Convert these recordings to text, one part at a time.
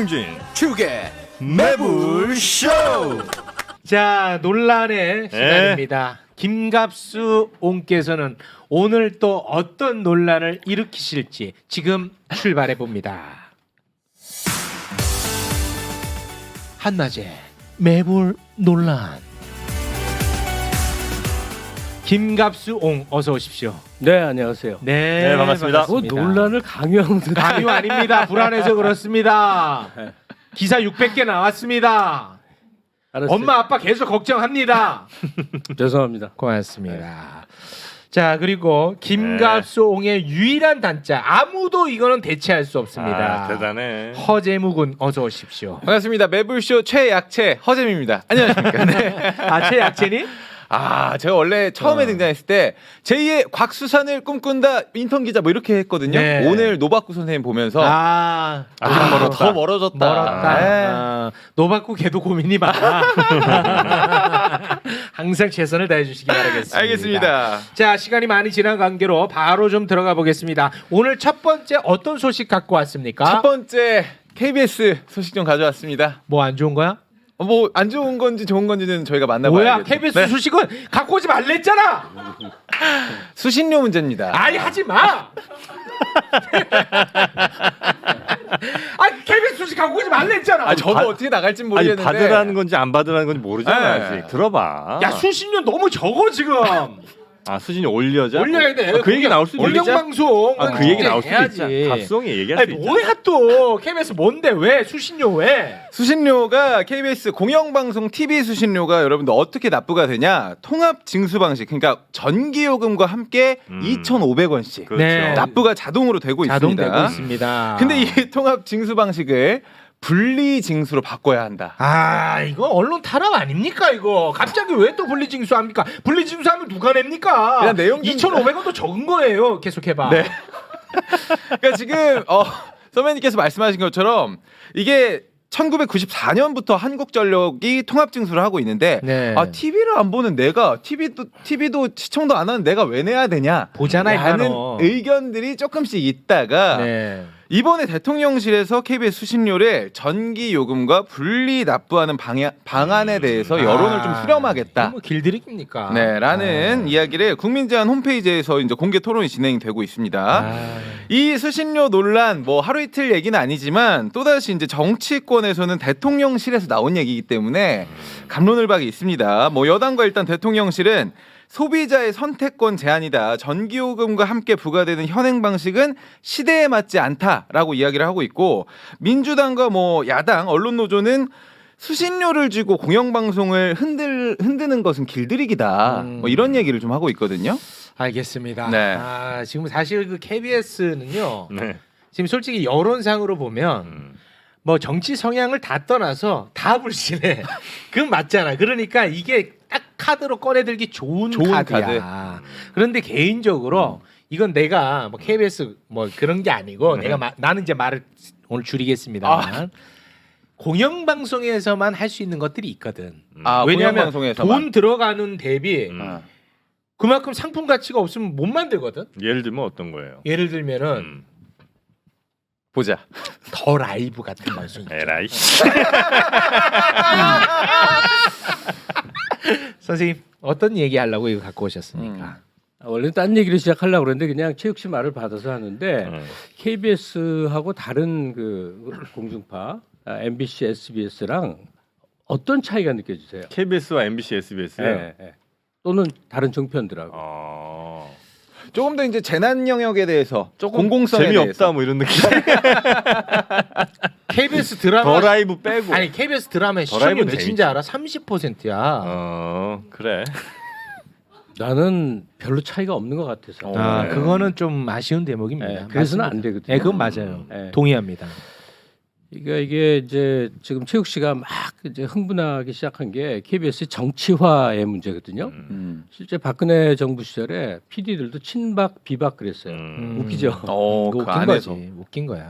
김진 축의 매불쇼. 자, 논란의 시간입니다. 김갑수 옹께서는 오늘 또 어떤 논란을 일으키실지 지금 출발해 봅니다. 한낮에 매불 논란. 김갑수 옹 어서 오십시오. 네, 안녕하세요. 네, 반갑습니다. 논란을 강요하는 강요 아닙니다. 불안해서 그렇습니다. 기사 600개 나왔습니다. 알았어요. 엄마 아빠 계속 걱정합니다. 죄송합니다. 고맙습니다. 자, 그리고 김갑수옹의 유일한 단자 아무도 이거는 대체할 수 없습니다. 아, 대단해. 허재무군 어서 오십시오. 반갑습니다. 매불쇼 최약체 허잼입니다. 안녕하십니까. 네. 아, 최약체니? 제가 원래 처음에 등장했을 때 제2의 곽수산을 꿈꾼다 인턴 기자 뭐 이렇게 했거든요. 네. 오늘 노박구 선생님 보면서 좀 멀었다. 더 멀어졌다. 멀었다. 네. 노받고 걔도 고민이 많아. 항상 최선을 다해 주시기 바라겠습니다. 알겠습니다. 자, 시간이 많이 지난 관계로 바로 좀 들어가 보겠습니다. 오늘 첫 번째 어떤 소식 갖고 왔습니까? 첫 번째 KBS 소식 좀 가져왔습니다. 뭐 안 좋은 거야? 뭐 안 좋은 건지 좋은 건지는 저희가 만나봐야겠죠. 뭐야? KBS 소식은 갖고 오지 말랬잖아. 수신료 문제입니다. 아니 하지 마. 아, KBS 소식 갖고 오지 말랬잖아. 저도 어떻게 나갈진 아니 모르겠는데. 받으라는 건지 안 받으라는 건지 모르잖아. 네. 아직 들어봐. 야, 수신료 너무 적어 지금. 아 수진이 올려자. 올려야 돼. 그 얘기 나올 수도 있지. 공영방송. 그 얘기 나올 수도 해야지. 있지. 갑수홍이 얘기할 아니 수 있지. 뭐야 또 KBS 뭔데 왜 수신료 왜? 수신료가 KBS 공영방송 TV 수신료가 여러분들 어떻게 납부가 되냐? 통합 징수 방식. 그러니까 전기요금과 함께 2,500원씩 그렇죠. 네. 납부가 자동으로 되고 자동되고 있습니다. 있습니다. 근데 이 통합 징수 방식을 분리 징수로 바꿔야 한다. 아, 이거 언론 탄압 아닙니까 이거? 갑자기 왜 또 분리징수합니까? 분리징수하면 누가 냅니까? 그냥 내용 좀- 2,500원도 적은 거예요. 계속해봐. 네. 그러니까 지금 선배님께서 말씀하신 것처럼 이게 1994년부터 한국전력이 통합 징수를 하고 있는데 네. TV를 안 보는 내가 TV도 시청도 안 하는 내가 왜 내야 되냐? 보잖아요, 라는 이거는. 의견들이 조금씩 있다가 네. 이번에 대통령실에서 KBS 수신료를 전기 요금과 분리 납부하는 방안에 대해서 여론을 좀 이거 수렴하겠다. 뭐 길들이기입니까? 네, 라는 이야기를 국민제한 홈페이지에서 이제 공개 토론이 진행되고 있습니다. 이 수신료 논란 뭐 하루 이틀 얘기는 아니지만 또다시 이제 정치권에서는 대통령실에서 나온 얘기이기 때문에 갑론을박이 있습니다. 뭐 여당과 일단 대통령실은 소비자의 선택권 제한이다. 전기요금과 함께 부과되는 현행 방식은 시대에 맞지 않다라고 이야기를 하고 있고 민주당과 뭐 야당 언론노조는 수신료를 주고 공영방송을 흔드는 것은 길들이기다. 뭐 이런 얘기를 좀 하고 있거든요. 알겠습니다. 네. 지금 사실 그 KBS는요. 네. 지금 솔직히 여론상으로 보면 뭐 정치 성향을 다 떠나서 다 불신해. 그건 맞잖아. 그러니까 이게 딱 카드로 꺼내들기 좋은 카드야. 그런데 개인적으로 이건 내가 뭐 KBS 뭐 그런 게 아니고 나는 이제 말을 오늘 줄이겠습니다만 공영방송에서만 할 수 있는 것들이 있거든. 왜냐하면 공영방송에서만. 돈 들어가는 대비 그만큼 상품 가치가 없으면 못 만들거든. 예를 들면 어떤 거예요? 예를 들면은 보자. 더 라이브 같은 방송 있죠. 에라이. 선생님 어떤 얘기 하려고 이거 갖고 오셨습니까? 원래 딴 얘기를 시작하려고 그랬는데 그냥 최욱 씨 말을 받아서 하는데 KBS하고 다른 그 공중파 MBC, SBS랑 어떤 차이가 느껴지세요? KBS와 MBC, SBS요. 네. 또는 다른 종편들하고. 조금 더 이제 재난 영역에 대해서 조금 공공성에 재미없다 대해서 뭐 이런 느낌. KBS 드라마 더 라이브 빼고. 아니 KBS 드라마의 더 시청률 라이브는 몇인지 알아? 30%야. 그래. 나는 별로 차이가 없는 것 같아서. 아, 그거는 좀 아쉬운 대목입니다. 네, 그래서는 안 맞습니다. 되거든요. 네, 그건 맞아요. 네. 동의합니다. 그러니까 이게 이제 지금 최욱 씨가 막 이제 흥분하기 시작한 게 KBS 정치화의 문제거든요. 실제 박근혜 정부 시절에 PD들도 친박 비박 그랬어요. 웃기죠. 이거 그 웃긴 안에서. 거지. 웃긴 거야.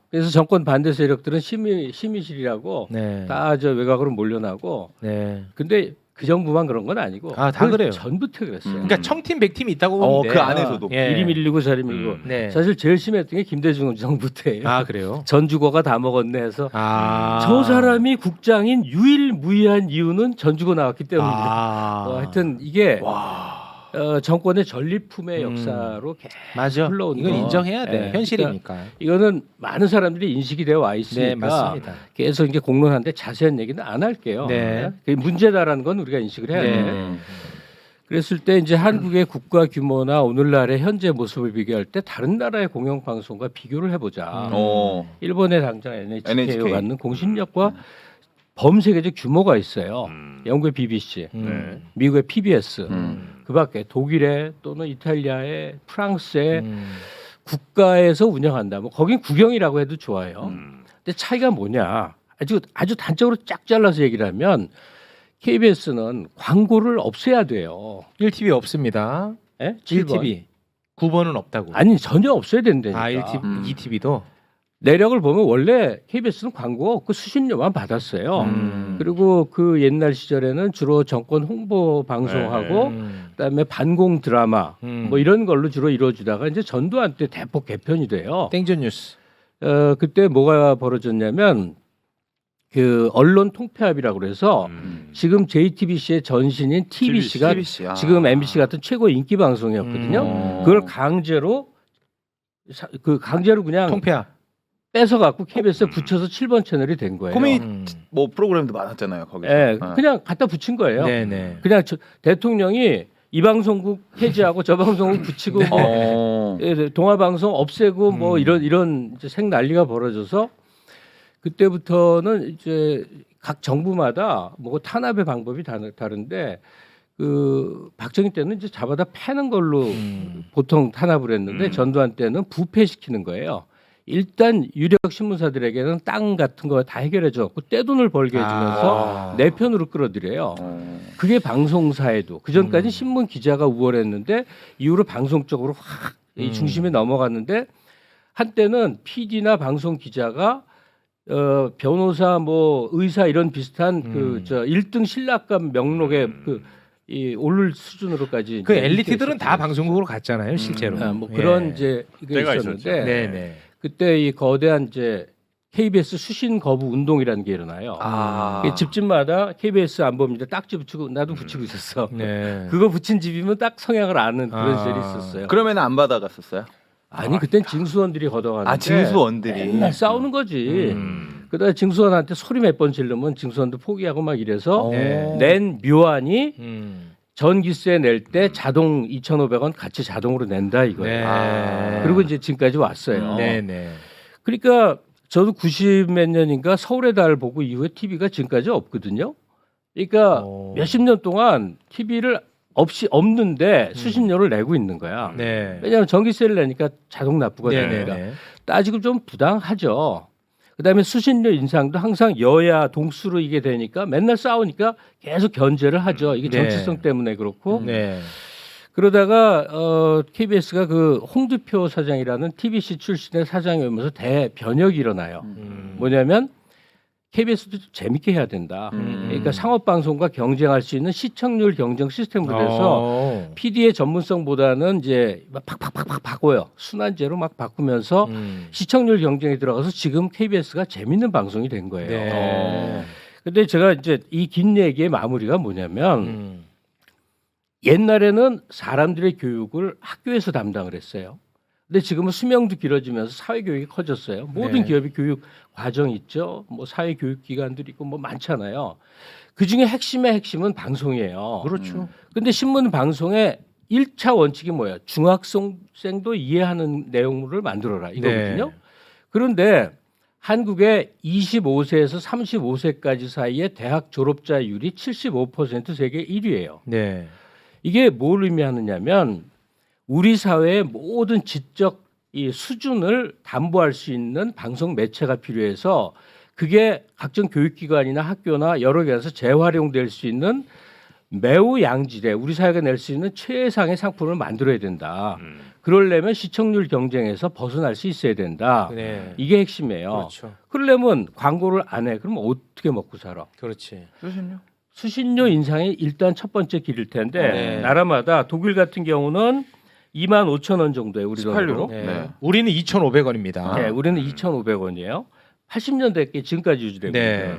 그래서 정권 반대 세력들은 심의실이라고 네. 다 저 외곽으로 몰려나고. 네. 근데 그 정부만 그런 건 아니고 아, 다 그래요. 전부터 그랬어요. 그러니까 청팀 백팀이 있다고 보면 돼. 그 안에서도. 예. 이리 밀리고 저리 밀리고 네. 사실 제일 심했던 게 김대중 정부 때예요. 아 그래요? 전주거가 다 먹었네 해서 아. 저 사람이 국장인 유일무이한 이유는 전주거 나왔기 때문입니다. 하여튼 이게 정권의 전리품의 역사로 계속 맞아. 흘러온 이건 거. 인정해야 돼. 예, 현실이니까. 이거는 많은 사람들이 인식이 되어 와 네, 있으니까 맞습니다. 계속 이제 공론하는데 자세한 얘기는 안 할게요. 네. 그게 문제다라는 건 우리가 인식을 해야 네. 돼. 그랬을 때 이제 한국의 국가 규모나 오늘날의 현재 모습을 비교할 때 다른 나라의 공영 방송과 비교를 해보자. 일본의 당장 NHK가 NHK. 갖는 공신력과 범세계적 규모가 있어요. 영국의 BBC, 미국의 PBS, 그밖에 독일의 또는 이탈리아의 프랑스의 국가에서 운영한다. 뭐 거긴 국영이라고 해도 좋아요. 근데 차이가 뭐냐? 아주 단적으로 쫙 잘라서 얘기를 하면 KBS는 광고를 없애야 돼요. 1TV 없습니다. 예? 1TV. 9번은 없다고. 아니 전혀 없어야 된다니까. 아 1TV, 2TV도. 내력을 보면 원래 KBS는 광고가 없고 수신료만 받았어요. 그리고 그 옛날 시절에는 주로 정권 홍보 방송하고 그다음에 반공 드라마 뭐 이런 걸로 주로 이루어지다가 이제 전두환 때 대폭 개편이 돼요. 땡전 뉴스. 그때 뭐가 벌어졌냐면 그 언론 통폐합이라고 그래서 지금 JTBC의 전신인 TBC가 TBC. 지금 MBC 같은 최고 인기 방송이었거든요. 그걸 강제로 그냥 통폐합. 뺏어 갖고 KBS에 붙여서 7번 채널이 된 거예요. 코미디 뭐 프로그램도 많았잖아요 거기서. 예, 그냥 갖다 붙인 거예요. 네네. 그냥 대통령이 이 방송국 폐지하고 저 방송국 붙이고 뭐 동아 방송 없애고 뭐 이런 이제 생 난리가 벌어져서 그때부터는 이제 각 정부마다 뭐 탄압의 방법이 다른데 그 박정희 때는 이제 잡아다 패는 걸로 보통 탄압을 했는데 전두환 때는 부패시키는 거예요. 일단 유력 신문사들에게는 땅 같은 거 다 해결해 줘갖고 떼돈을 벌게 해주면서 내 편으로 끌어들여요. 그게 방송사에도 그 전까지 신문 기자가 우월했는데 이후로 방송 쪽으로 확 이 중심이 넘어갔는데 한때는 PD나 방송 기자가 변호사 뭐 의사 이런 비슷한 그 저 1등 신랑감 명록에 이 오를 수준으로까지 그 엘리트들은 다 방송국으로 갔잖아요, 실제로. 뭐 그런 예. 이제 이게 때가 있었는데 있었죠. 네네. 그때 이 거대한 이제 KBS 수신 거부 운동이라는 게 일어나요. 그 집집마다 KBS 안 봅니다. 딱지 붙이고 나도 붙이고 있었어. 네. 그거 붙인 집이면 딱 성향을 아는 그런 시절이 있었어요. 그러면 안 받아갔었어요? 아니 그땐 징수원들이 걷어가는데 징수원들이 맨날 싸우는 거지. 그다가 징수원한테 소리 몇 번 지르면 징수원도 포기하고 막 이래서 낸 묘안이 전기세 낼 때 자동 2,500원 같이 자동으로 낸다 이거예요. 네. 그리고 이제 지금까지 왔어요. 네네. 그러니까 저도 90 몇 년인가 서울의 달 보고 이후에 TV가 지금까지 없거든요. 그러니까 몇십 년 동안 TV를 없는데 수신료를 내고 있는 거야. 네. 왜냐하면 전기세를 내니까 자동 납부가 네네네. 되니까 따지고 좀 부당하죠. 그다음에 수신료 인상도 항상 여야 동수로 이게 되니까 맨날 싸우니까 계속 견제를 하죠. 이게 네. 정치성 때문에 그렇고 네. 그러다가 KBS가 그 홍두표 사장이라는 TBC 출신의 사장이 오면서 대변혁이 일어나요. 뭐냐면 KBS도 재밌게 해야 된다. 그러니까 상업방송과 경쟁할 수 있는 시청률 경쟁 시스템으로 돼서 PD의 전문성보다는 이제 막 팍팍팍팍 바꿔요. 순환제로 막 바꾸면서 시청률 경쟁에 들어가서 지금 KBS가 재밌는 방송이 된 거예요. 네. 근데 제가 이제 이 긴 얘기의 마무리가 뭐냐면 옛날에는 사람들의 교육을 학교에서 담당을 했어요. 근데 지금은 수명도 길어지면서 사회교육이 커졌어요. 모든 네. 기업이 교육 과정이 있죠. 뭐 사회교육기관들이 있고 뭐 많잖아요. 그중에 핵심의 핵심은 방송이에요. 그렇죠. 근데 신문 방송의 1차 원칙이 뭐예요? 중학생도 이해하는 내용물을 만들어라 이거거든요. 네. 그런데 한국의 25세에서 35세까지 사이에 대학 졸업자율이 75% 세계 1위예요. 네. 이게 뭘 의미하느냐면 우리 사회의 모든 지적 이 수준을 담보할 수 있는 방송 매체가 필요해서 그게 각종 교육기관이나 학교나 여러 개에서 재활용될 수 있는 매우 양질의 우리 사회가 낼 수 있는 최상의 상품을 만들어야 된다. 그러려면 시청률 경쟁에서 벗어날 수 있어야 된다. 네. 이게 핵심이에요. 그렇죠. 그러려면 광고를 안 해. 그러면 어떻게 먹고 살아? 그렇지. 수신료? 수신료 인상이 일단 첫 번째 길일 텐데 네. 나라마다 독일 같은 경우는 25,000원 정도에 우리 돈으로. 18유로. 네. 네. 우리는 2,500원입니다. 네, 우리는 2,500원이에요. 80년대께 지금까지 유지되고 네. 있어요.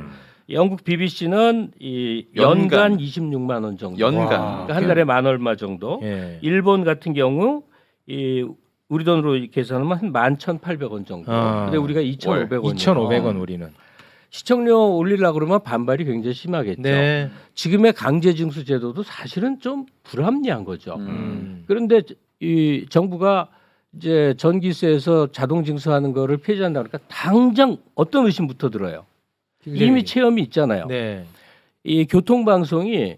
영국 BBC는 이 연간. 연간 26만 원 정도. 연간. 그러니까 한 달에 만 얼마 정도. 예. 일본 같은 경우 이 우리 돈으로 계산하면 한 11,800원 정도. 근데 우리가 2,500원. 2,500원 우리는. 시청료 올리려고 그러면 반발이 굉장히 심하겠죠. 네. 지금의 강제징수 제도도 사실은 좀 불합리한 거죠. 그런데 이 정부가 이제 전기세에서 자동징수하는 거를 폐지한다 그러니까 당장 어떤 의심부터 들어요. 이미 체험이 있잖아요. 네. 이 교통방송이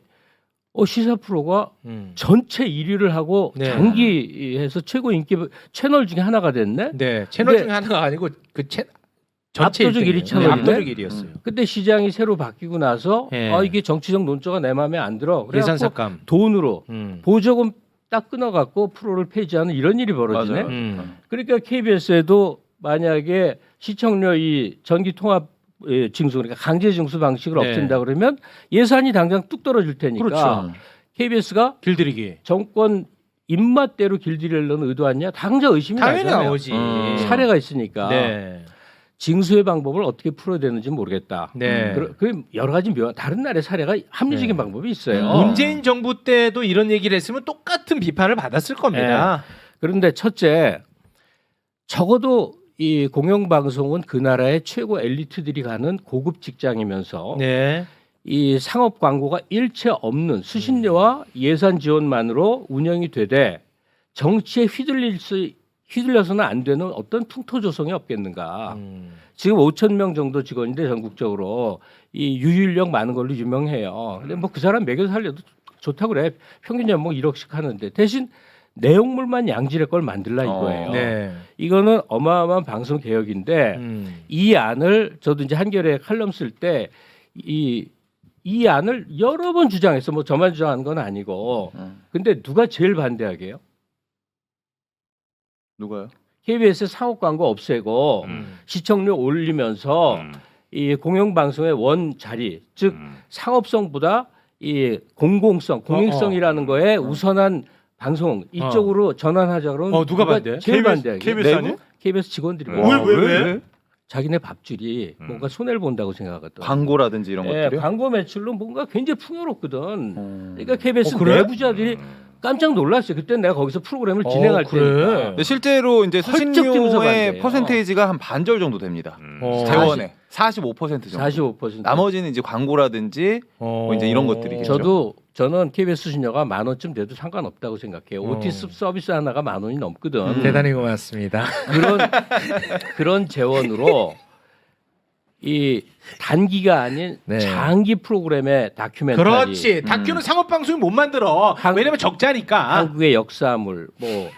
시사 프로가 전체 1위를 하고 네. 장기해서 최고 인기 채널 중에 하나가 됐네. 네. 채널 근데 중에 하나가 아니고 전체 압도적 1위 1등이에요. 채널이네. 압도적 1위였어요. 근데 시장이 새로 바뀌고 나서 네. 이게 정치적 논조가 내 마음에 안 들어. 예산 그래서 삭감. 돈으로 보조금 딱 끊어갖고 프로를 폐지하는 이런 일이 벌어지네. 맞아요. 그러니까 KBS에도 만약에 시청료 이 전기 통합 징수 그러니까 강제 징수 방식을 네. 없앤다 그러면 예산이 당장 뚝 떨어질 테니까 그렇죠. KBS가 길들이기. 정권 입맛대로 길들이려는 의도하냐 당장 의심이 당연히 나잖아요. 나오지. 사례가 있으니까 네. 징수의 방법을 어떻게 풀어야 되는지 모르겠다. 네. 그 여러 가지 다른 나라의 사례가 합리적인 네. 방법이 있어요. 문재인 정부 때도 이런 얘기를 했으면 똑같은 비판을 받았을 겁니다. 그런데 첫째, 적어도 이 공영방송은 그 나라의 최고 엘리트들이 가는 고급 직장이면서 네. 이 상업 광고가 일체 없는 수신료와 예산 지원만으로 운영이 되되 정치에 휘둘려서는 안 되는 어떤 풍토조성이 없겠는가. 지금 5천 명 정도 직원인데 전국적으로 이 유일력 많은 걸로 유명해요. 근데 뭐 그 사람 매겨 살려도 좋다고 그래. 평균 연봉 1억씩 하는데 대신 내용물만 양질의 걸 만들라 이거예요. 네. 이거는 어마어마한 방송 개혁인데 이 안을 저도 이제 한겨레 칼럼 쓸 때 이 안을 여러 번 주장했어. 뭐 저만 주장한 건 아니고. 근데 누가 제일 반대하게요? 누가요? KBS 상업 광고 없애고 시청료 올리면서 이 공영방송의 원 자리, 즉 상업성보다 이 공공성, 공익성이라는 거에 우선한 방송 이쪽으로 전환하자 그러면 누가 반대? 제일 반대하게? KBS 아니에요? KBS 직원들이 왜? 자기네 밥줄이 뭔가 손해를 본다고 생각하거든. 광고라든지 이런 것들이요? 광고 매출로 뭔가 굉장히 풍요롭거든. 그러니까 KBS 그래? 내부자들이 깜짝 놀랐어요. 그때 내가 거기서 프로그램을 진행할 그래? 때니까. 근데 실제로 이제 헐쩍 뛰면서 수신료의 반대해요. 퍼센테이지가 한 반절 정도 됩니다. 재원의 45% 정도. 45%. 나머지는 이제 광고라든지 뭐 이제 이런 것들이겠죠. 저는 KBS 수신료가 10,000원쯤 돼도 상관없다고 생각해요. OT 서비스 하나가 10,000원이 넘거든. 대단히 고맙습니다. 그런 재원으로 이 단기가 아닌 네. 장기 프로그램의 다큐멘터리. 그렇지. 다큐는 상업 방송이 못 만들어. 왜냐면 적자니까. 한국의 역사물 뭐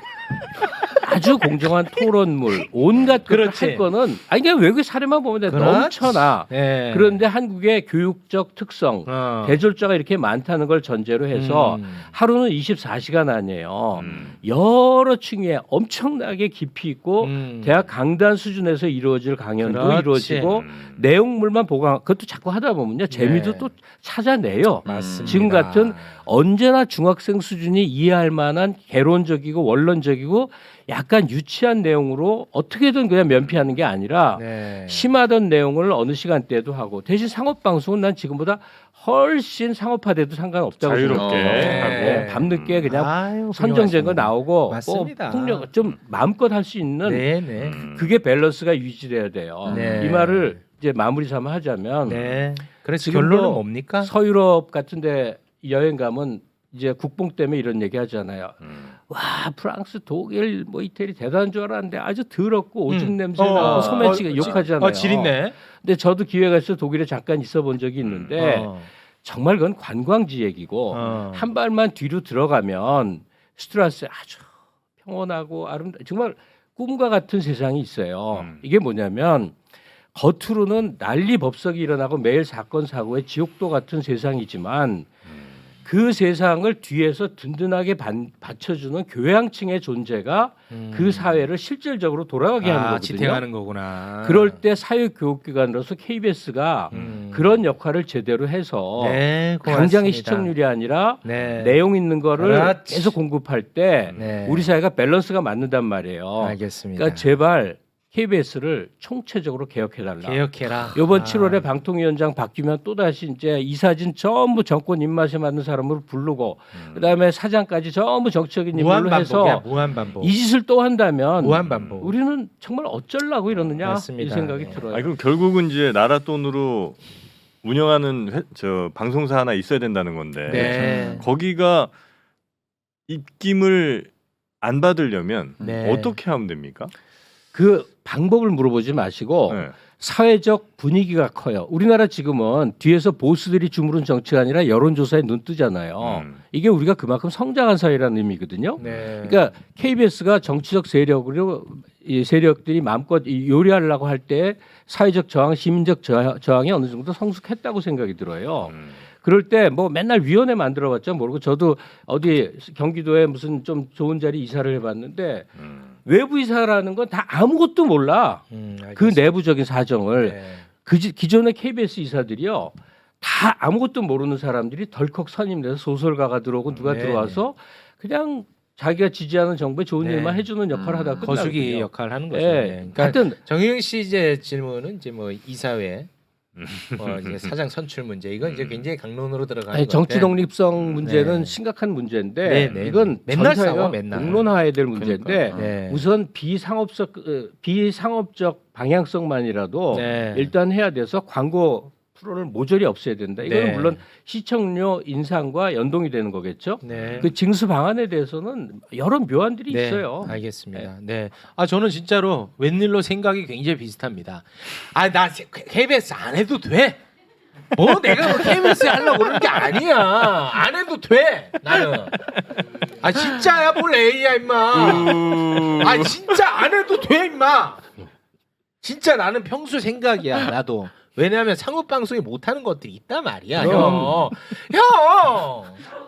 아주 공정한 토론물 온갖 것을 그렇지. 할 거는 아니 그냥 외국의 사례만 보면 돼. 그렇지. 넘쳐나. 네. 그런데 한국의 교육적 특성 대졸자가 이렇게 많다는 걸 전제로 해서 하루는 24시간 아니에요. 여러 층에 엄청나게 깊이 있고 대학 강단 수준에서 이루어질 강연도 그렇지. 이루어지고 내용물만 보강 그것도 자꾸 하다 보면요 재미도 네. 또 찾아내요. 맞습니다. 지금 같은 언제나 중학생 수준이 이해할 만한 개론적이고 원론적이고 약간 유치한 내용으로 어떻게든 그냥 면피하는 게 아니라 네. 심하던 내용을 어느 시간대에도 하고 대신 상업 방송은 난 지금보다 훨씬 상업화돼도 상관없다고 자유롭게. 생각해요. 네. 밤늦게 그냥 아유, 선정된 거 훌륭하십니다. 나오고 맞습니다. 뭐 폭력 좀 마음껏 할 수 있는 네네. 그게 밸런스가 유지돼야 돼요. 네. 이 말을 이제 마무리 삼아 하자면 네. 그래서 지금도 결론은 뭡니까? 서유럽 같은데 여행 가면 이제 국뽕 때문에 이런 얘기 하잖아요. 와 프랑스, 독일, 뭐 이태리 대단한 줄 알았는데 아주 더럽고 오줌 냄새 나고 소매치가 욕하잖아요. 지린네. 근데 저도 기회가 있어 독일에 잠깐 있어 본 적이 있는데 어. 정말 그건 관광지 얘기고 한 발만 뒤로 들어가면 슈트라스 아주 평온하고 정말 꿈과 같은 세상이 있어요. 이게 뭐냐면 겉으로는 난리 법석이 일어나고 매일 사건 사고의 지옥도 같은 세상이지만 그 세상을 뒤에서 든든하게 받쳐주는 교양층의 존재가 그 사회를 실질적으로 돌아가게 하는 거거든요. 지탱하는 거구나. 그럴 때 사회교육기관으로서 KBS가 그런 역할을 제대로 해서 네, 고맙습니다. 당장의 시청률이 아니라 네. 내용 있는 거를 그렇지. 계속 공급할 때 네. 우리 사회가 밸런스가 맞는단 말이에요. 알겠습니다. 그러니까 제발 KBS를 총체적으로 개혁해달라. 개혁해라. 이번 7월에 방통위원장 바뀌면 또 다시 이제 이사진 전부 정권 입맛에 맞는 사람으로 부르고 그다음에 사장까지 전부 정치적인 인물로 해서 무한 반복. 이 짓을 또 한다면 무한 반복. 우리는 정말 어쩌려고 이러느냐 맞습니다. 이 생각이 네. 들어요. 아니 그럼 결국은 이제 나라 돈으로 운영하는 저 방송사 하나 있어야 된다는 건데 네. 거기가 입김을 안 받으려면 네. 어떻게 하면 됩니까? 그 방법을 물어보지 마시고 네. 사회적 분위기가 커요. 우리나라 지금은 뒤에서 보스들이 주무른 정치가 아니라 여론조사에 눈 뜨잖아요. 이게 우리가 그만큼 성장한 사회라는 의미거든요. 네. 그러니까 KBS가 정치적 세력으로 이 세력들이 마음껏 요리하려고 할 때 사회적 저항, 시민적 저항이 어느 정도 성숙했다고 생각이 들어요. 그럴 때 뭐 맨날 위원회 만들어봤자 모르고 저도 어디 경기도에 무슨 좀 좋은 자리 이사를 해봤는데 외부 이사라는 건 다 아무것도 몰라. 그 알겠습니다. 내부적인 사정을 네. 기존의 KBS 이사들이요 다 아무것도 모르는 사람들이 덜컥 선임돼서 소설가가 들어오고 누가 네, 들어와서 그냥 자기가 지지하는 정부에 좋은 네. 일만 해주는 역할을 하다 끝나거든요. 거수기 역할을 하는 거죠. 예. 네. 그러니까 하여튼 정의용 씨 이제 질문은 이제 뭐 이사회 이제 사장 선출 문제 이건 이제 굉장히 강론으로 들어가는 아니, 정치 건데. 독립성 문제는 네. 심각한 문제인데 네, 네. 이건 맨날 전 사회가 싸워, 맨날. 공론화해야 될 문제인데 네. 우선 비상업적 방향성만이라도 네. 일단 해야 돼서 광고 프로를 모조리 없애야 된다. 이거는 네. 물론 시청료 인상과 연동이 되는 거겠죠. 네. 그 징수 방안에 대해서는 여러 묘안들이 네, 있어요. 알겠습니다. 네. 아 저는 진짜로 웬일로 생각이 굉장히 비슷합니다. 아 나 KBS 안 해도 돼. 뭐 내가 뭐 KBS 하려고 그러는 게 아니야. 안 해도 돼. 나는. 아 진짜야 뭘 A야 임마. 아 진짜 안 해도 돼 임마. 진짜 나는 평소 생각이야 나도. 왜냐하면 상업 방송이 못하는 것들이 있단 말이야. 형.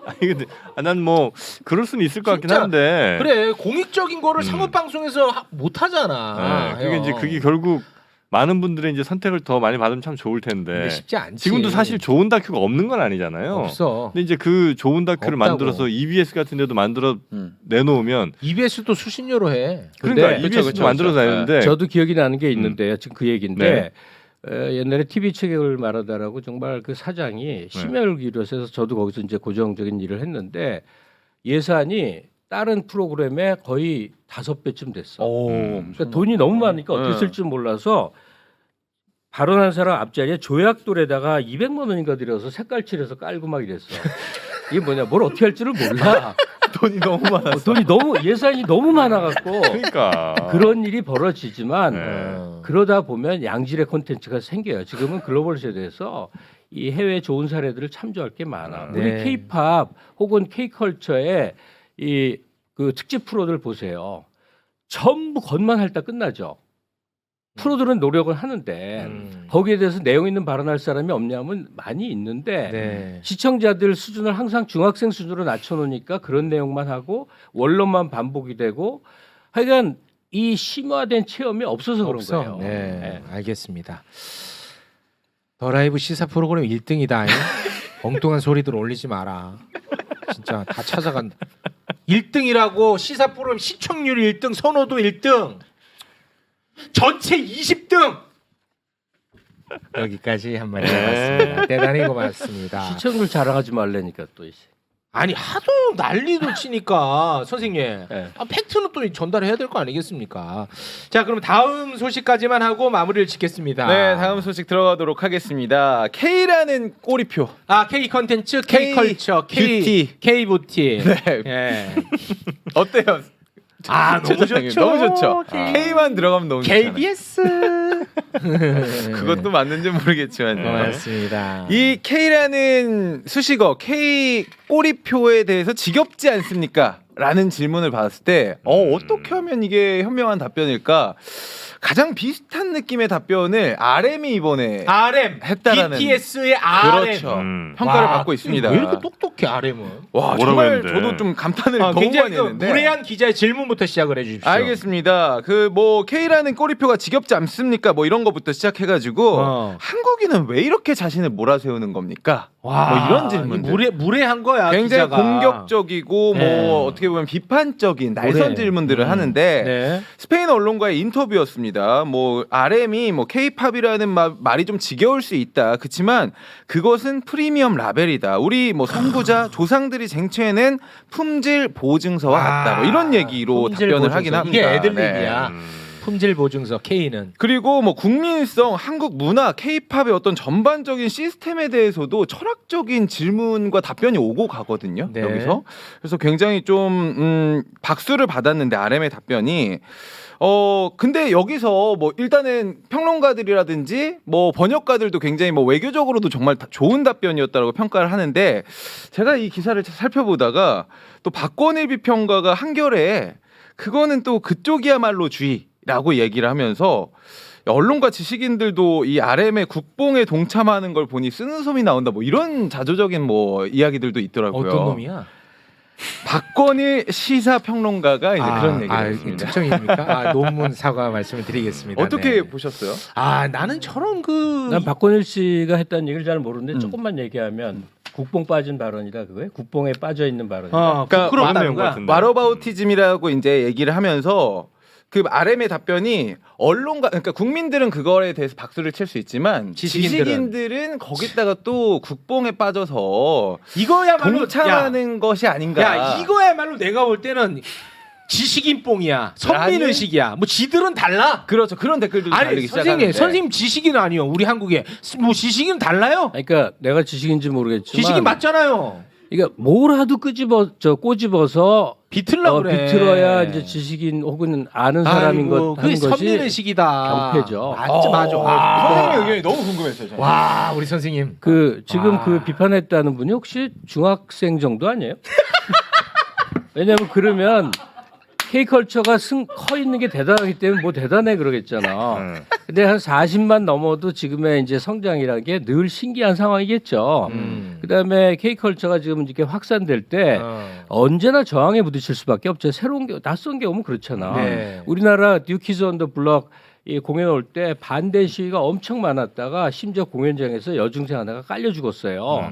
아니 근데 난 뭐 그럴 수는 있을 것 같긴 진짜, 한데 그래 공익적인 거를 상업 방송에서 못 하잖아. 그게 이제 그게 결국 많은 분들의 이제 선택을 더 많이 받으면 참 좋을 텐데 근데 쉽지 않지. 지금도 사실 좋은 다큐가 없는 건 아니잖아요. 없어. 근데 이제 그 좋은 다큐를 없다고. 만들어서 EBS 같은 데도 만들어 내놓으면 EBS도 수신료로 해. 그러니까 근데 EBS도 그쵸. 만들어서 되는데 저도 기억이 나는 게 있는데요. 지금 그 얘기인데 네. 옛날에 TV 체계를 말하다라고 정말 그 사장이 심혈을 기울여서 저도 거기서 이제 고정적인 일을 했는데 예산이 다른 프로그램에 거의 5배쯤 됐어. 그러니까 돈이 너무 많으니까 어떻게 쓸지 몰라서 발언한 사람 앞자리에 조약돌에다가 200만 원인가 들여서 색깔 칠해서 깔고 막 이랬어. 이게 뭐냐, 뭘 어떻게 할 줄을 몰라. 돈이 너무 많아. 돈이 너무 예산이 너무 많아갖고 그러니까 그런 일이 벌어지지만 네. 그러다 보면 양질의 콘텐츠가 생겨요. 지금은 글로벌 세대에서 이 해외 좋은 사례들을 참조할 게 많아. 네. 우리 K-팝 혹은 K-컬처의 이 그 특집 프로들 보세요. 전부 겉만 핥다 끝나죠. 프로들은 노력을 하는데 거기에 대해서 내용 있는 발언할 사람이 없냐면 많이 있는데 네. 시청자들 수준을 항상 중학생 수준으로 낮춰놓으니까 그런 내용만 하고 원론만 반복이 되고 하여간 이 심화된 체험이 없어서 그런 없어. 거예요. 네. 알겠습니다. 더 라이브 시사 프로그램 1등이다. 엉뚱한 소리들 올리지 마라. 진짜 다 찾아간다. 1등이라고 시사 프로그램 시청률 1등, 선호도 1등. 전체 20등. 여기까지 한 마디 해봤습니다. 대단히 고맙습니다. 시청률 자랑하지 말라니까 또 이제. 아니 하도 난리도 치니까 선생님 팩트는 또 전달해야 될 거 아니겠습니까? 자 그럼 다음 소식까지만 하고 마무리를 짓겠습니다. 네, 다음 소식 들어가도록 하겠습니다. K라는 꼬리표. 아 K 컨텐츠, K 컬처, 뷰티. K 뷰티. 네. 예. 어때요? 아 너무 최 좋죠. 너무 좋죠. K만 들어가면 너무 좋잖아요. KBS. 그것도 맞는지 모르겠지만 고맙습니다. 이 K라는 수식어 K 꼬리표에 대해서 지겹지 않습니까? 라는 질문을 받았을 때 어떻게 하면 이게 현명한 답변일까? 가장 비슷한 느낌의 답변을 RM이 이번에 RM 했다라는 BTS의 RM. 그렇죠. 음. 평가를 와, 받고 있습니다. 왜 이렇게 똑똑해 RM은? 와 뭐라고 정말 했는데? 저도 좀 감탄을 너무 굉장히 많이 그 했는데. 무례한 기자의 질문부터 시작을 해주십시오. 알겠습니다. 그 뭐 K라는 꼬리표가 지겹지 않습니까? 뭐 이런 거부터 시작해가지고 한국인은 왜 이렇게 자신을 몰아세우는 겁니까? 와, 뭐 이런 질문들. 무례한 거야. 굉장히 기자가. 공격적이고 네. 뭐 어떻게 보면 비판적인 날선 무례. 질문들을 하는데 네. 스페인 언론과의 인터뷰였습니다. 뭐 RM이 뭐 K-팝이라는 말이 좀 지겨울 수 있다. 그렇지만 그것은 프리미엄 라벨이다. 우리 뭐 선구자 조상들이 쟁취해낸 품질 보증서와 같다. 뭐 이런 얘기로 품질 답변을 보증서. 하긴 합니다. 이게 애들립이야. 음. 품질 보증서 K는. 그리고 뭐 국민성, 한국 문화, K-팝의 어떤 전반적인 시스템에 대해서도 철학적인 질문과 답변이 오고 가거든요. 네. 여기서. 그래서 굉장히 좀 박수를 받았는데 RM의 답변이 근데 여기서 뭐 일단은 평론가들이라든지 뭐 번역가들도 굉장히 뭐 외교적으로도 정말 좋은 답변이었다고 평가를 하는데 제가 이 기사를 살펴보다가 또 박건일 비평가가 한겨레에 그거는 또 그쪽이야말로 주의라고 얘기를 하면서 언론과 지식인들도 이 RM의 국뽕에 동참하는 걸 보니 쓰는 솜이 나온다 뭐 이런 자조적인 뭐 이야기들도 있더라고요. 어떤 놈이야? 박건일 시사평론가가 이제 그런 얘기를 했습니다. 특정입니까? 논문 사과 말씀을 드리겠습니다. 어떻게 네. 보셨어요? 나는 저런 난 박건일 씨가 했다는 얘기를 잘 모르는데 조금만 얘기하면 국뽕 빠진 발언이다 그거예요? 국뽕에 빠져 있는 발언이다. 그러니까 부끄럽다는 내용 거야. 같은데. 와러바우티즘이라고 이제 얘기를 하면서 그 RM의 답변이 언론가 그러니까 국민들은 그거에 대해서 박수를 칠 수 있지만 지식인들은 거기다가 또 국뽕에 빠져서 이거야말로 동참하는 것이 아닌가. 야, 이거야말로 내가 볼 때는 지식인 뽕이야. 선민 의식이야. 뭐 지들은 달라. 그렇죠. 그런 댓글들도 아니 달리기 선생님, 시작하는데. 선생님 지식인 아니요. 우리 한국에 뭐 지식인 달라요? 그러니까 내가 지식인지 모르겠지만 지식인 맞잖아요. 그러니까 뭐라도 꼬집어서 비틀라 그래. 비틀어야 이제 지식인 혹은 아는 사람인 것 그게 하는 선민 것이 의식이다. 경패죠. 맞아. 선생님 의견이 너무 궁금했어요. 저는. 와, 우리 선생님. 지금 그 비판했다는 분이 혹시 중학생 정도 아니에요? 왜냐면 그러면 K컬처가 커 있는 게 대단하기 때문에 뭐 대단해 그러겠잖아. 근데 한 40만 넘어도 지금의 이제 성장이라는 게 늘 신기한 상황이겠죠. 그다음에 K컬처가 지금 이렇게 확산될 때 언제나 저항에 부딪힐 수밖에 없죠. 새로운 게 낯선 게 오면 그렇잖아. 네. 우리나라 뉴키즈 온 더 블럭 이 공연 올 때 반대 시위가 엄청 많았다가 심지어 공연장에서 여중생 하나가 깔려 죽었어요.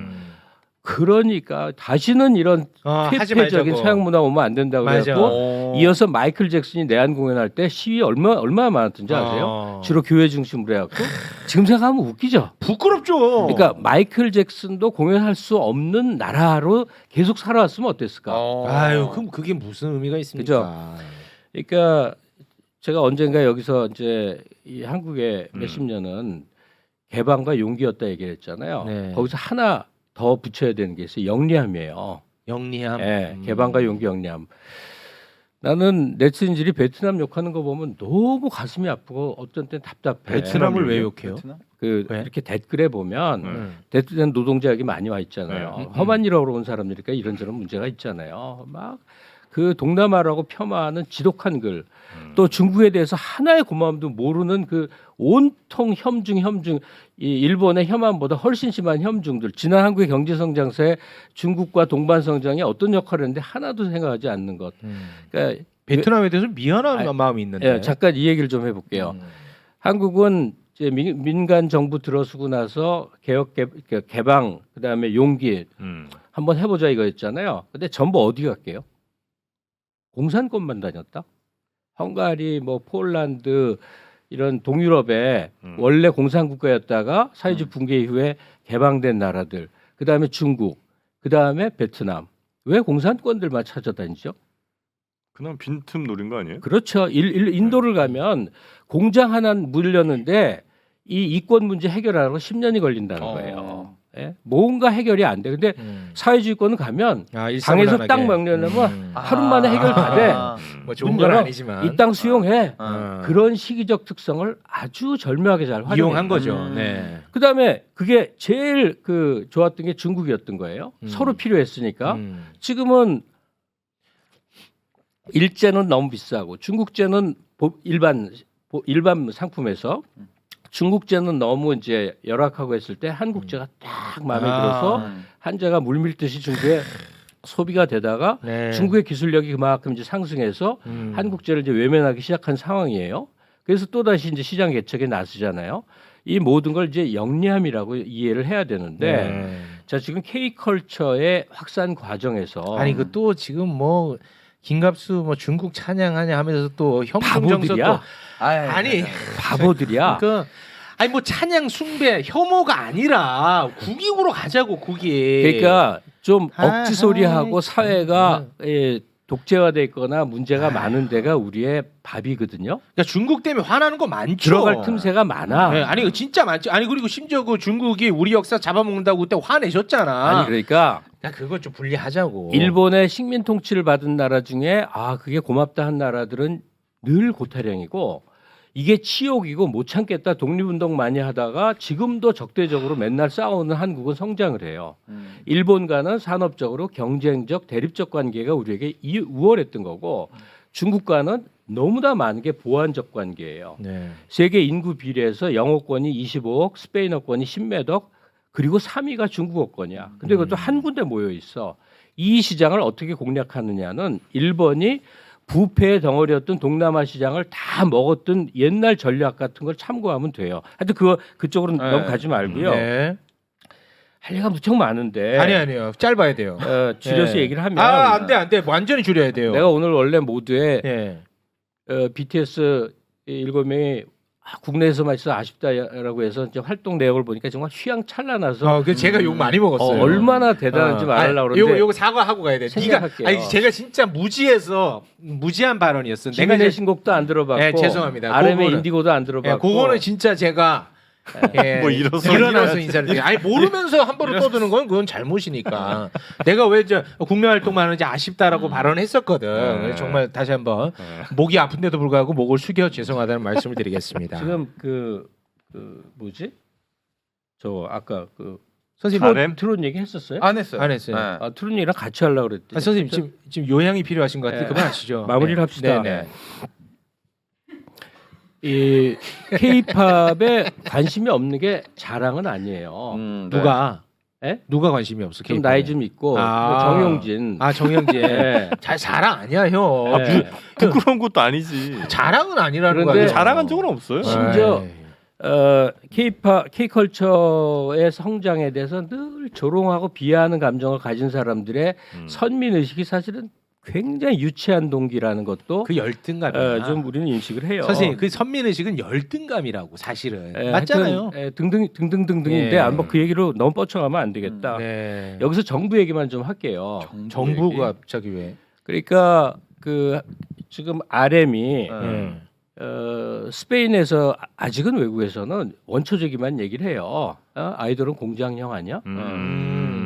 그러니까 다시는 이런 하지 퇴폐적인 말자고. 서양 문화 오면 안 된다고 맞아. 그래갖고 이어서 마이클 잭슨이 내한 공연할 때 시위 얼마나 많았던지 아세요? 주로 교회 중심으로 해갖고 지금 생각하면 웃기죠. 부끄럽죠. 그러니까 마이클 잭슨도 공연할 수 없는 나라로 계속 살아왔으면 어땠을까? 아유, 그럼 그게 무슨 의미가 있습니까? 그러니까 제가 언젠가 여기서 이제 이 한국의 몇십 년은 개방과 용기였다 얘기했잖아요. 네. 거기서 하나 더 붙여야 되는 게 있어요. 영리함이에요. 영리함. 예, 개방과 용기 영리함. 나는 네티즌들이 베트남 욕하는 거 보면 너무 가슴이 아프고 어떤 때는 답답해. 베트남을 왜 욕해요? 그 왜? 이렇게 댓글에 보면 베트남 노동자 여기 많이 와 있잖아요. 험한 일하러 온 사람들이니까 이런저런 문제가 있잖아요. 막 그 동남아라고 폄하하는 지독한 글, 또 중국에 대해서 하나의 고마움도 모르는 그 온통 혐중, 이 일본의 혐한보다 훨씬 심한 혐중들. 지난 한국의 경제 성장세에 중국과 동반 성장이 어떤 역할을 했는데 하나도 생각하지 않는 것. 그러니까 베트남에 대해서 미안한 아니, 마음이 있는데. 예, 잠깐 이 얘기를 좀 해볼게요. 한국은 이제 민간 정부 들어서고 나서 개방 그다음에 용기 한번 해보자 이거였잖아요. 근데 전부 어디 갈게요? 공산권만 다녔다. 헝가리, 뭐 폴란드 이런 동유럽에 원래 공산국가였다가 사회주의 붕괴 이후에 개방된 나라들, 그다음에 중국, 그다음에 베트남. 왜 공산권들만 찾아다니죠? 그냥 빈틈 노린 거 아니에요? 그렇죠. 인도를 가면 공장 하나 물렸는데 이 이권 문제 해결하려고 10년이 걸린다는 거예요. 예? 뭔가 해결이 안 돼. 근데 사회주의권은 가면 당에서 땅 명령하면 하루 만에 해결 다 돼. 뭐 좋은 건 아니지만 이 땅 수용해. 어. 그런 시기적 특성을 아주 절묘하게 잘 활용한 이용한 거죠. 네. 그다음에 그게 제일 그 좋았던 게 중국이었던 거예요. 서로 필요했으니까. 지금은 일제는 너무 비싸고 중국제는 일반 일반 상품에서 중국제는 너무 이제 열악하고 했을 때 한국제가 딱 마음에 들어서 한제가 물밀듯이 중국에 소비가 되다가 네. 중국의 기술력이 그만큼 이제 상승해서 한국제를 이제 외면하기 시작한 상황이에요. 그래서 또 다시 이제 시장 개척에 나서잖아요. 이 모든 걸 이제 영리함이라고 이해를 해야 되는데, 네. 자 지금 K컬처의 확산 과정에서 아니 그 또 지금 뭐 김갑수 뭐 중국 찬양하냐 하면서 또 혐중정서 또 바보들이야. 아니 바보들이야. 그 아니 뭐 찬양 숭배 혐오가 아니라 국익으로 가자고 국익. 그러니까 좀 아, 억지 소리하고 아이, 사회가 독재화돼 있거나 문제가 많은 데가 우리의 밥이거든요. 그러니까 중국 때문에 화나는 거 많죠. 들어갈 틈새가 많아. 네, 아니 이거 진짜 많지. 아니 그리고 심지어 그 중국이 우리 역사 잡아먹는다고 그때 화내셨잖아. 아니 그러니까 나 그거 좀 분리하자고. 일본의 식민 통치를 받은 나라 중에 그게 고맙다 한 나라들은 늘 고타령이고 이게 치욕이고 못 참겠다 독립운동 많이 하다가 지금도 적대적으로 맨날 싸우는 한국은 성장을 해요. 일본과는 산업적으로 경쟁적 대립적 관계가 우리에게 우월했던 거고 중국과는 너무나 많은 게 보완적 관계예요. 네. 세계 인구 비례에서 영어권이 25억, 스페인어권이 10몇 억, 그리고 3위가 중국어권이야. 근데 그것도 한 군데 모여 있어. 이 시장을 어떻게 공략하느냐는 일본이 부패의 덩어리였던 동남아 시장을 다 먹었던 옛날 전략 같은 걸 참고하면 돼요. 하여튼 그쪽으로 네. 너무 가지 말고요. 네. 할 얘기가 무척 많은데. 아니요. 짧아야 돼요. 줄여서 네. 얘기를 하면 안 돼. 완전히 줄여야 돼요. 내가 오늘 원래 모두에 네. BTS 7명이 국내에서만 있어 아쉽다라고 해서 이제 활동 내역을 보니까 정말 휘황찬란해서 그 제가 욕 많이 먹었어요. 얼마나 대단한지 말하려고 그러는데 요거 사과하고 가야 돼. 네가 생각할게요. 아니 제가 진짜 무지한 발언이었어. 내가 김인의 이제 신곡도 안 들어봤고 네, 죄송합니다. RM의 그거는- 인디고도 안 들어봤고 그거는 진짜 제가 뭐 일어서 일어나서 인사를 드려요. 아니 모르면서 함부로 떠드는 건 그건 잘못이니까. 내가 왜 저 국내 활동만 하는지 아쉽다라고 발언했었거든. 그래서 정말 다시 한번 목이 아픈데도 불구하고 목을 숙여 죄송하다는 말씀을 드리겠습니다. 지금 그 뭐지? 저 아까 그 선생님 RM? 트롯 얘기 했었어요? 안 했어요. 안 했어요. 네. 트롯 얘기랑 같이 하려고 그랬더니 선생님 지금 요양이 필요하신 것 같아요. 네. 그만하시죠. 마무리를 합시다. 네네. 이 K-팝에 관심이 없는 게 자랑은 아니에요. 네. 누가 예? 누가 관심이 없어? 좀 K-pop 에? 나이 좀 있고 아. 뭐 정용진. 정영진. 예. 잘 자랑 아니야 형. 네. 부끄러운 것도 아니지. 자랑은 아니라는 그런데 거야. 자랑한 적은 없어요. 심지어 에이. K컬처의 성장에 대해서 늘 조롱하고 비하하는 감정을 가진 사람들의 선민 의식이 사실은 굉장히 유치한 동기라는 것도 그 열등감이야. 좀 우리는 인식을 해요. 선생님 그 선민의식은 열등감이라고 사실은 예, 맞잖아요. 하여튼, 등등등등등인데 예. 한번 그 얘기로 너무 뻗쳐가면 안 되겠다. 네. 여기서 정부 얘기만 좀 할게요. 정부가 갑자기 왜? 그러니까 그 지금 RM이 네. 스페인에서 아직은 외국에서는 원초적이만 얘기를 해요. 아이돌은 공장형 아니야?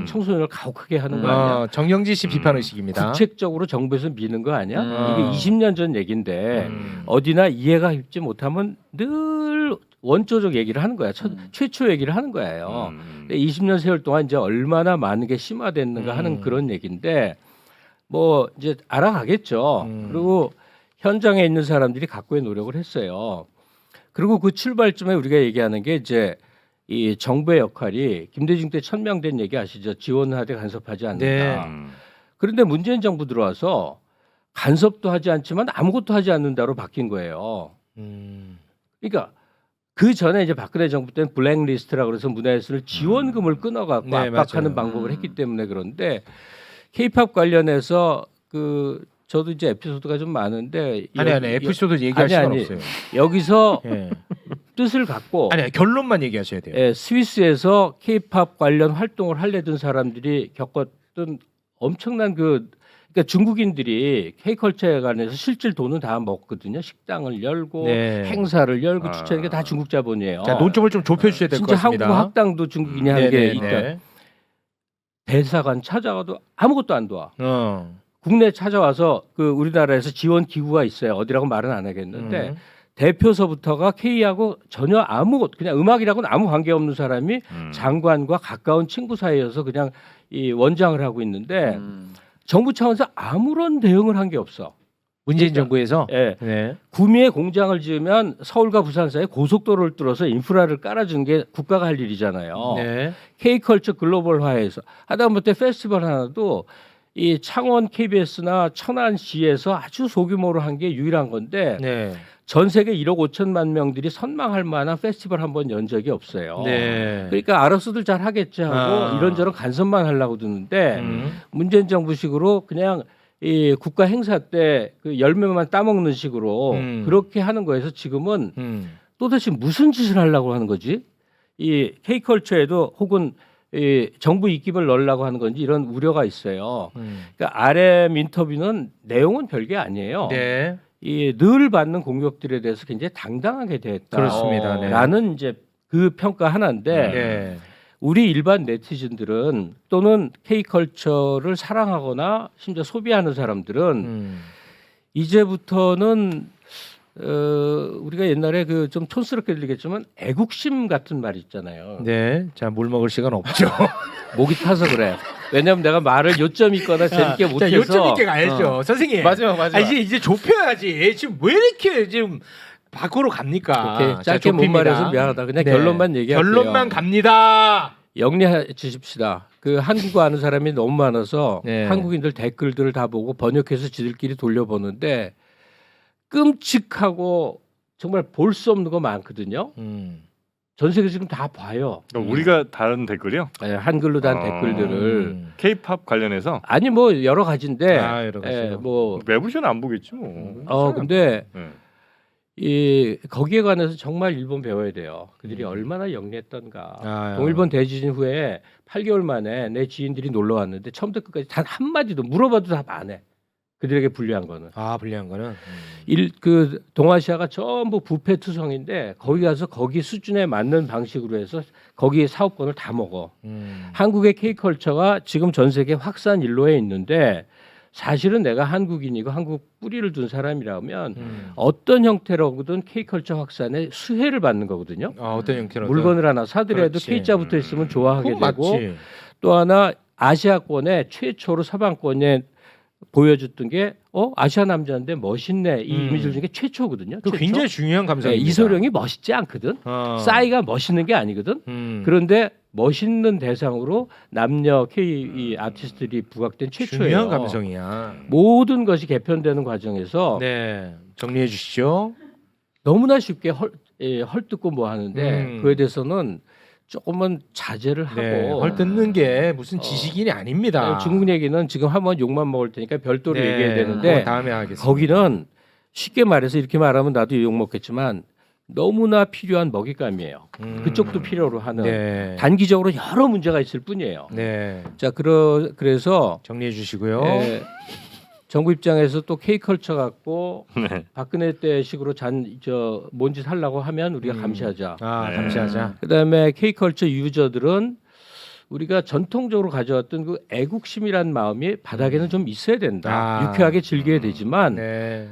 청소년을 가혹하게 하는 거 아니야? 정영진 씨 비판 의식입니다. 국책적으로 정부에서 미는 거 아니야? 이게 20년 전 얘기인데 음. 어디나 이해가 쉽지 못하면 늘 원초적 얘기를 하는 거야. 최초 얘기를 하는 거예요. 20년 세월 동안 이제 얼마나 많은 게 심화됐는가 하는 그런 얘기인데 뭐 이제 알아가겠죠. 그리고 현장에 있는 사람들이 각고의 노력을 했어요. 그리고 그 출발점에 우리가 얘기하는 게 이제 이 정부의 역할이 김대중 때 천명된 얘기 아시죠? 지원하되 간섭하지 않는다. 네. 그런데 문재인 정부 들어와서 간섭도 하지 않지만 아무것도 하지 않는다로 바뀐 거예요. 그러니까 그 전에 이제 박근혜 정부 때는 블랙리스트라 그래서 문화예술을 지원금을 끊어갖고 네, 압박하는 맞아요. 방법을 했기 때문에 그런데 K-팝 관련해서 그 저도 이제 에피소드가 좀 많은데 아니 에피소드 얘기할 시간 아니. 없어요. 여기서 예. 뜻을 갖고 아니 결론만 얘기하셔야 돼요. 스위스에서 K-팝 관련 활동을 하려던 사람들이 겪었던 엄청난 그러니까 중국인들이 K컬처에 관해서 실질 돈은 다 먹거든요. 식당을 열고 네. 행사를 열고 추천하는 게 다 중국 자본이에요. 자 논점을 좀 좁혀주셔야 될 것 진짜 같습니다. 한국 학당도 중국인이 하는 게 네네네. 있다. 대사관 찾아가도 아무것도 안 도와. 국내 찾아와서 그 우리나라에서 지원 기구가 있어요. 어디라고 말은 안 하겠는데 대표서부터가 K하고 전혀 아무것 그냥 음악이라고는 아무 관계 없는 사람이 장관과 가까운 친구 사이여서 그냥 이 원장을 하고 있는데 정부 차원에서 아무런 대응을 한 게 없어. 문재인 정부에서 예. 네. 구미에 공장을 지으면 서울과 부산 사이에 고속도로를 뚫어서 인프라를 깔아주는 게 국가가 할 일이잖아요. 네. K컬처 글로벌화해서 하다못해 페스티벌 하나도 이 창원 KBS나 천안시에서 아주 소규모로 한 게 유일한 건데 네. 전 세계 1억 5천만 명들이 선망할 만한 페스티벌 한 번 연 적이 없어요. 네. 그러니까 알아서들 잘 하겠지 하고 이런저런 간섭만 하려고 드는데 문재인 정부식으로 그냥 이 국가 행사 때 그 열매만 따먹는 식으로 그렇게 하는 거에서 지금은 또다시 무슨 짓을 하려고 하는 거지? 이 K컬처에도 혹은 이 정부 입김을 넣으려고 하는 건지 이런 우려가 있어요. 그러니까 RM 인터뷰는 내용은 별게 아니에요. 네. 이 늘 받는 공격들에 대해서 굉장히 당당하게 됐다. 그렇습니다. 네. 라는 이제 그 평가 하나인데 네. 우리 일반 네티즌들은 또는 K컬처를 사랑하거나 심지어 소비하는 사람들은 이제부터는 우리가 옛날에 그 좀 촌스럽게 들리겠지만 애국심 같은 말 있잖아요. 네. 자, 물 먹을 시간 없죠. 목이 타서 그래. 왜냐면 내가 말을 요점 있거나 재밌게 자, 못해서 요점 있게 가야죠. 선생님. 마지막. 아, 이제 좁혀야지. 지금 왜 이렇게 지금 밖으로 갑니까? 이렇게 자, 짧게 못 좁힙니다. 말해서 미안하다. 그냥 네. 결론만 얘기할게요. 결론만 갑니다. 영리해 주십시다. 그 한국어 아는 사람이 너무 많아서 네. 한국인들 댓글들을 다 보고 번역해서 지들끼리 돌려보는데 끔찍하고 정말 볼 수 없는 거 많거든요. 전 세계 지금 다 봐요. 그러니까 우리가 다른 댓글이요? 예, 한글로 단 댓글들을 K-팝 관련해서 아니 뭐 여러 가지인데 아, 여러 가지요. 뭐 매부쇼는 안 보겠지 뭐. 근데 네. 이 거기에 관해서 정말 일본 배워야 돼요. 그들이 얼마나 영리했던가. 아, 동일본 대지진 후에 8개월 만에 내 지인들이 놀러 왔는데 처음부터 끝까지 단 한마디도 물어봐도 답 안 해. 그들에게 불리한 거는. 아, 불리한 거는. 그 동아시아가 전부 부패투성인데 거기 가서 거기 수준에 맞는 방식으로 해서 거기 사업권을 다 먹어. 한국의 K컬처가 지금 전 세계 확산 일로에 있는데 사실은 내가 한국인이고 한국 뿌리를 둔 사람이라면 어떤 형태로든 K컬처 확산에 수혜를 받는 거거든요. 어떤 형태로 물건을 하나 사더라도 그렇지. K자 붙어 있으면 좋아하게 그건 되고 맞지. 또 하나 아시아권에 최초로 서방권에 보여줬던 게 아시아 남자인데 멋있네 이 이미지를 준 게 최초거든요. 그 최초. 굉장히 중요한 감성입니다. 이소룡이 멋있지 않거든. 싸이가 멋있는 게 아니거든. 그런데 멋있는 대상으로 남녀 K 아티스트들이 부각된 최초예요. 중요한 감성이야. 모든 것이 개편되는 과정에서 네. 정리해 주시죠. 너무나 쉽게 헐뜯고 뭐 하는데 그에 대해서는 조금은 자제를 하고 네. 헐뜯는 게 무슨 지식인이 아닙니다. 중국 얘기는 지금 한번 욕만 먹을 테니까 별도로 네. 얘기해야 그거 되는데 다음에 하겠습니다. 거기는 쉽게 말해서 이렇게 말하면 나도 욕 먹겠지만 너무나 필요한 먹잇감이에요. 그쪽도 필요로 하는 네. 단기적으로 여러 문제가 있을 뿐이에요. 네. 자 그래서 정리해 주시고요. 정부 입장에서 또 K컬처 갖고 네. 박근혜 때 식으로 뭔 짓 하려고 하면 우리가 감시하자. 아, 네. 감시하자. 그다음에 K컬처 유저들은 우리가 전통적으로 가져왔던 그 애국심이란 마음이 바닥에는 좀 있어야 된다. 아. 유쾌하게 즐겨야 되지만 네.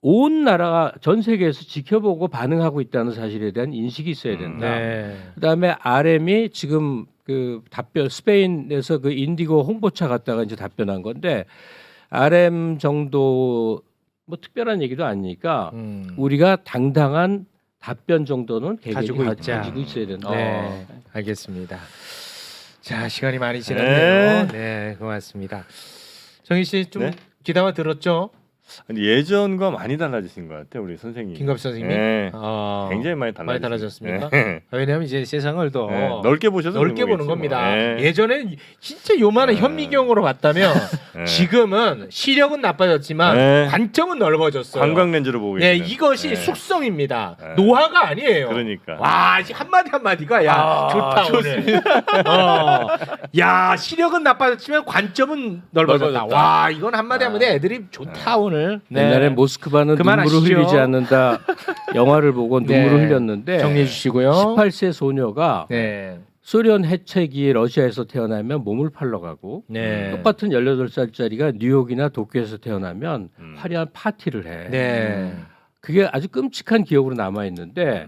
온 나라가 전 세계에서 지켜보고 반응하고 있다는 사실에 대한 인식이 있어야 된다. 네. 그다음에 RM이 지금 그 답변 스페인에서 그 인디고 홍보차 갔다가 이제 답변한 건데 RM 정도 뭐 특별한 얘기도 아니니까 우리가 당당한 답변 정도는 가지고 있자. 가지고 있어야 된다. 네. 알겠습니다. 자, 시간이 많이 지났네요. 네, 고맙습니다. 정희 씨 좀 네? 귀담아 들었죠? 아니, 예전과 많이 달라지신 것 같아요 우리 선생님. 김갑 선생님이 네. 굉장히 굉장히 많이 많이 달라졌습니다. 달라졌습니까? 네. 왜냐하면 이제 세상을 더 네. 넓게 보셔서 넓게 그런 보는 거겠지, 겁니다. 뭐. 네. 예전엔 진짜 요만한 네. 현미경으로 봤다면 네. 지금은 시력은 나빠졌지만 네. 관점은 넓어졌어요. 관광 렌즈로 보고 네, 계시는. 이것이 네. 숙성입니다. 네. 노화가 아니에요. 그러니까. 와, 이 한마디 한마디가 야 좋다 오늘. 야 시력은 나빠졌지만 관점은 넓어졌다. 넓어졌다. 와 이건 한마디 한마디 애들이 좋다 오늘. 옛날에 모스크바는 눈물을 그만하시죠. 흘리지 않는다 영화를 보고 눈물을 네. 흘렸는데 정리해 주시고요. 18세 소녀가 네. 소련 해책이 러시아에서 태어나면 몸을 팔러 가고 네. 똑같은 18살짜리가 뉴욕이나 도쿄에서 태어나면 화려한 파티를 해. 네. 그게 아주 끔찍한 기억으로 남아 있는데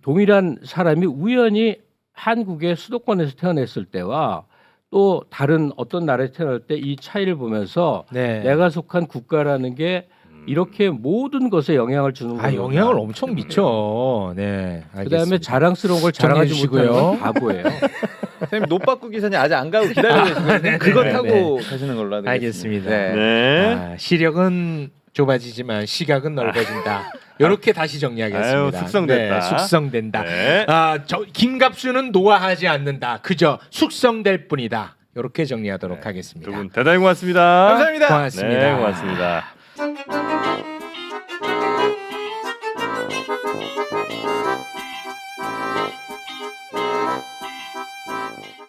동일한 사람이 우연히 한국의 수도권에서 태어났을 때와 또 다른 어떤 나라에 태어날 때 이 차이를 보면서 네. 내가 속한 국가라는 게 이렇게 모든 것에 영향을 주는 거예요. 영향을 엄청 미쳐. 네. 그다음에 알겠습니다. 자랑스러운 걸 자랑하지 정리해 못하는 건 주시고요. 바보예요. 선생님 노빠꾸 기사님 아직 안 가고 기다리고 계시거든요. 그거 타고 가시는 걸로 하겠습니다. 알겠습니다. 네. 네. 시력은 좁아지지만 시각은 넓어진다. 이렇게 다시 정리하겠습니다. 아유, 숙성됐다. 네, 숙성된다. 네. 김갑수는 노화하지 않는다. 그저 숙성될 뿐이다. 이렇게 정리하도록 하겠습니다. 두 분 대단히 고맙습니다. 감사합니다. 고맙습니다. 네, 고맙습니다.